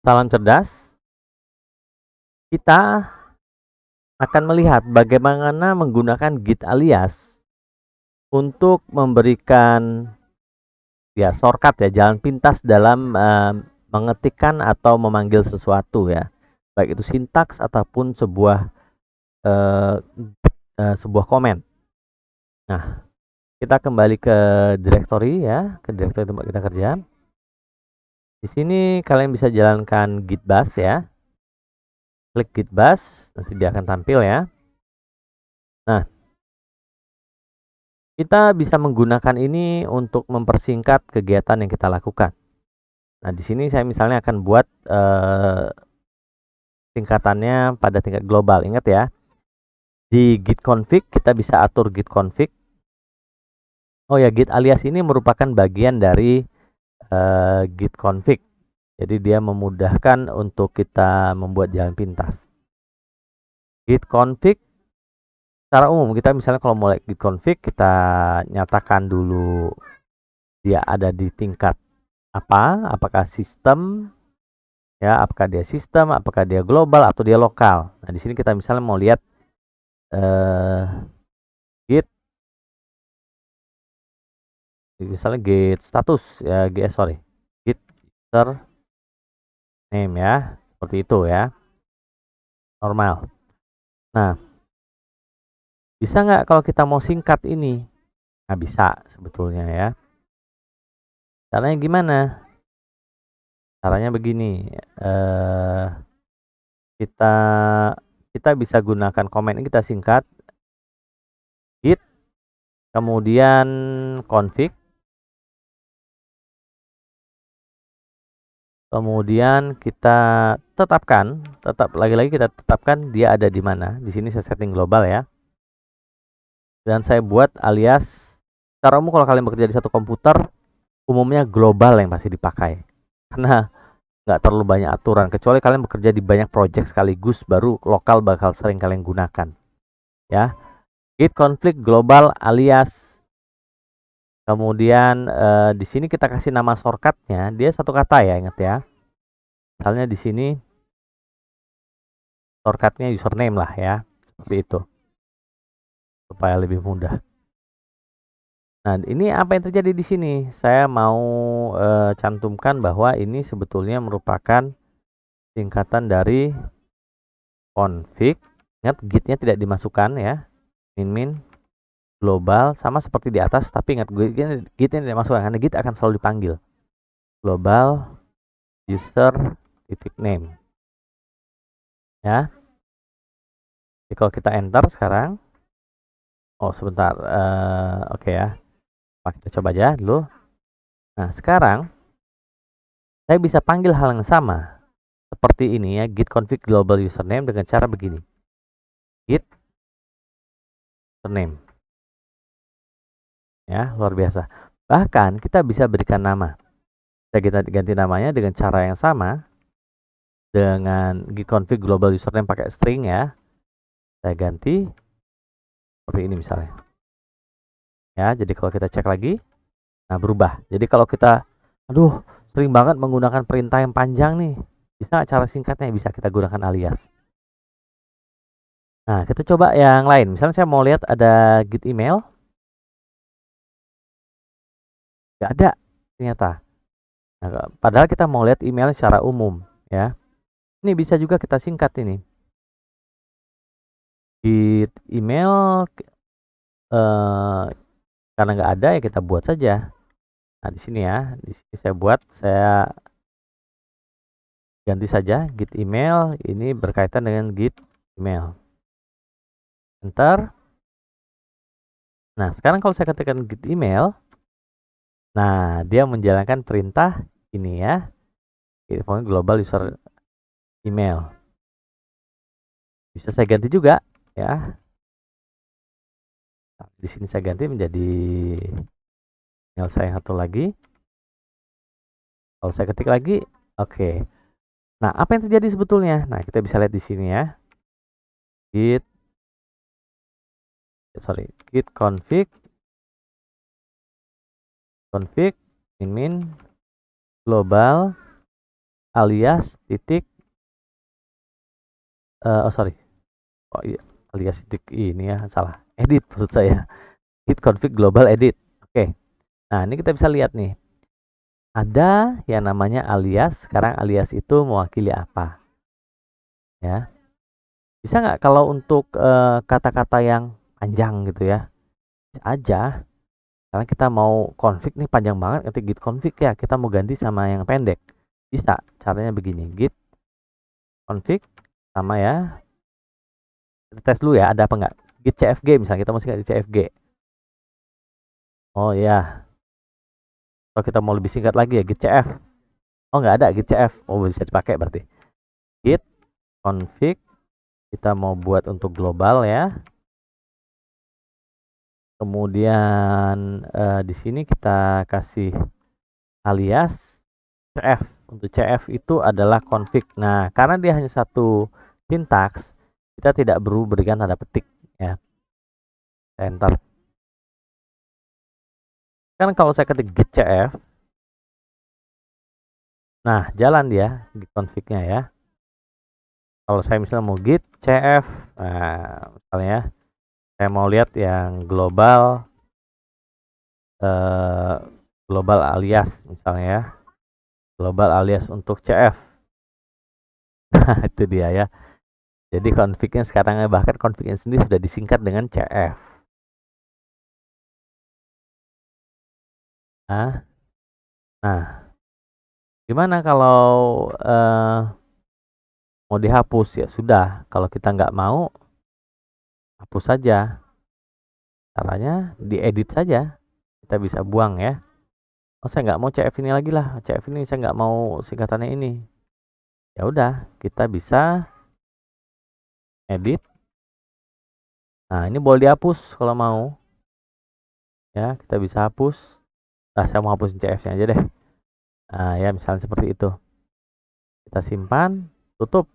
Salam cerdas, kita akan melihat bagaimana menggunakan Git alias untuk memberikan shortcut ya, jalan pintas dalam mengetikkan atau memanggil sesuatu ya. Baik itu sintaks ataupun eee sebuah komen. Nah, kita kembali ke directory ya, ke directory tempat kita kerja. Di sini kalian bisa jalankan git bash ya. Klik git bash, nanti dia akan tampil ya. Nah, kita bisa menggunakan ini untuk mempersingkat kegiatan yang kita lakukan. Nah, di sini saya misalnya akan buat singkatannya pada tingkat global. Ingat ya, di git config kita bisa atur git config. Oh ya, git alias ini merupakan bagian dari git config. Jadi dia memudahkan untuk kita membuat jalan pintas. Git config secara umum kita misalnya kalau mulai git config kita nyatakan dulu dia ada di tingkat apa, apakah sistem ya, apakah dia sistem, apakah dia global atau dia lokal. Nah, di sini kita misalnya mau lihat git misalnya git status ya, git user name ya, seperti itu ya, normal. Nah, bisa nggak kalau kita mau singkat ini? Nah, bisa sebetulnya ya. Caranya gimana? Caranya begini, kita kita bisa gunakan komen ini, kita singkat git kemudian config, kemudian kita lagi-lagi kita tetapkan dia ada di mana. Di sini saya setting global ya. Dan saya buat alias, secara umum kalau kalian bekerja di satu komputer, umumnya global yang pasti dipakai. Karena nggak terlalu banyak aturan, kecuali kalian bekerja di banyak project sekaligus, baru lokal bakal sering kalian gunakan. Ya, git config global alias. Kemudian di sini kita kasih nama shortcutnya, dia satu kata ya, ingat ya. Misalnya di sini shortcutnya username lah ya, seperti itu, supaya lebih mudah. Nah, ini apa yang terjadi di sini? Saya mau cantumkan bahwa ini sebetulnya merupakan singkatan dari config. Ingat gitnya tidak dimasukkan ya, min global sama seperti di atas, tapi ingat gitnya tidak masukkan karena git akan selalu dipanggil. Global user titik name ya. Jadi kalau kita enter sekarang, oh sebentar, oke ya, kita coba aja dulu. Nah, sekarang saya bisa panggil hal yang sama seperti ini ya, git config global username dengan cara begini, git username ya, luar biasa. Bahkan kita bisa berikan nama, kita ganti namanya dengan cara yang sama dengan git config global username pakai string ya. Saya ganti seperti ini misalnya ya. Jadi kalau kita cek lagi, nah berubah. Jadi kalau kita sering banget menggunakan perintah yang panjang nih, bisa cara singkatnya bisa kita gunakan alias. Nah, kita coba yang lain. Misalnya saya mau lihat ada git email, nggak ada ternyata. Nah, padahal kita mau lihat email secara umum ya. Ini bisa juga kita singkat ini. Git email karena nggak ada ya kita buat saja. Nah, di sini ya, di sini saya ganti saja git email ini berkaitan dengan git email. Enter. Nah, sekarang kalau saya ketikkan git email, nah dia menjalankan perintah ini ya, global user email. Bisa saya ganti juga ya. Nah, di sini saya ganti menjadi email saya yang satu lagi. Kalau saya ketik lagi, oke. Nah, apa yang terjadi sebetulnya? Nah, kita bisa lihat di sini ya. Git config min global alias titik alias titik ini ya, salah, edit maksud saya, git config global edit. Oke, nah ini kita bisa lihat nih, ada yang namanya alias. Sekarang alias itu mewakili apa ya? Bisa nggak kalau untuk kata-kata yang panjang gitu ya, aja, karena kita mau config nih panjang banget, ketik git config ya, kita mau ganti sama yang pendek, bisa. Caranya begini, git config sama ya, kita tes dulu ya ada apa nggak, git cfg misalnya, kita mesti di cfg. Oh ya, kalau kita mau lebih singkat lagi ya git cf. Oh nggak ada git cf, oh bisa dipakai berarti. Git config, kita mau buat untuk global ya. Kemudian di sini kita kasih alias cf. Untuk cf itu adalah config. Nah, karena dia hanya satu sintaks, kita tidak perlu berikan tanda petik ya. Enter. Kan kalau saya ketik git cf, nah jalan dia git config-nya ya. Kalau saya misalnya mau git cf, nah misalnya saya mau lihat yang global global alias misalnya ya, global alias untuk cf. Nah itu dia ya, jadi config-nya sekarang bahkan config-nya sendiri sudah disingkat dengan cf. Nah gimana kalau mau dihapus? Ya sudah, kalau kita nggak mau, hapus saja. Caranya diedit saja, kita bisa buang ya. Oh saya nggak mau cf ini lagi lah, cf ini saya nggak mau singkatannya ini. Ya udah, kita bisa edit. Nah ini boleh dihapus kalau mau ya, kita bisa hapus. Nah saya mau hapusin cf-nya aja deh. Nah ya misalnya seperti itu, kita simpan, tutup.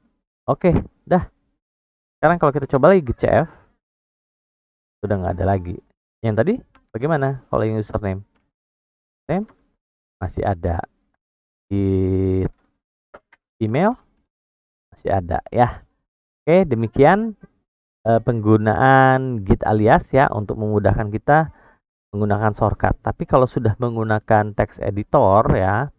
Oke dah. Sekarang kalau kita coba lagi git cf, sudah nggak ada lagi. Yang tadi bagaimana kalau yang username? Masih ada. Di email masih ada ya. Oke, demikian penggunaan git alias ya, untuk memudahkan kita menggunakan shortcut. Tapi kalau sudah menggunakan text editor ya,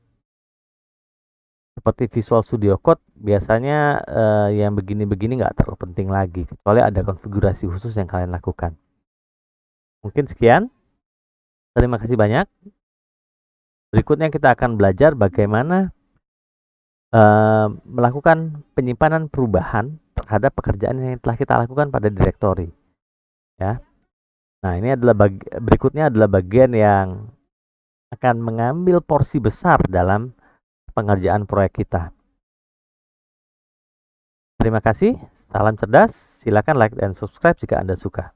seperti Visual Studio Code, biasanya yang begini-begini nggak terlalu penting lagi, kecuali ada konfigurasi khusus yang kalian lakukan. Mungkin sekian. Terima kasih banyak. Berikutnya kita akan belajar bagaimana melakukan penyimpanan perubahan terhadap pekerjaan yang telah kita lakukan pada direktori ya. Nah ini adalah berikutnya adalah bagian yang akan mengambil porsi besar dalam pengerjaan proyek kita. Terima kasih, salam cerdas, silakan like dan subscribe jika Anda suka.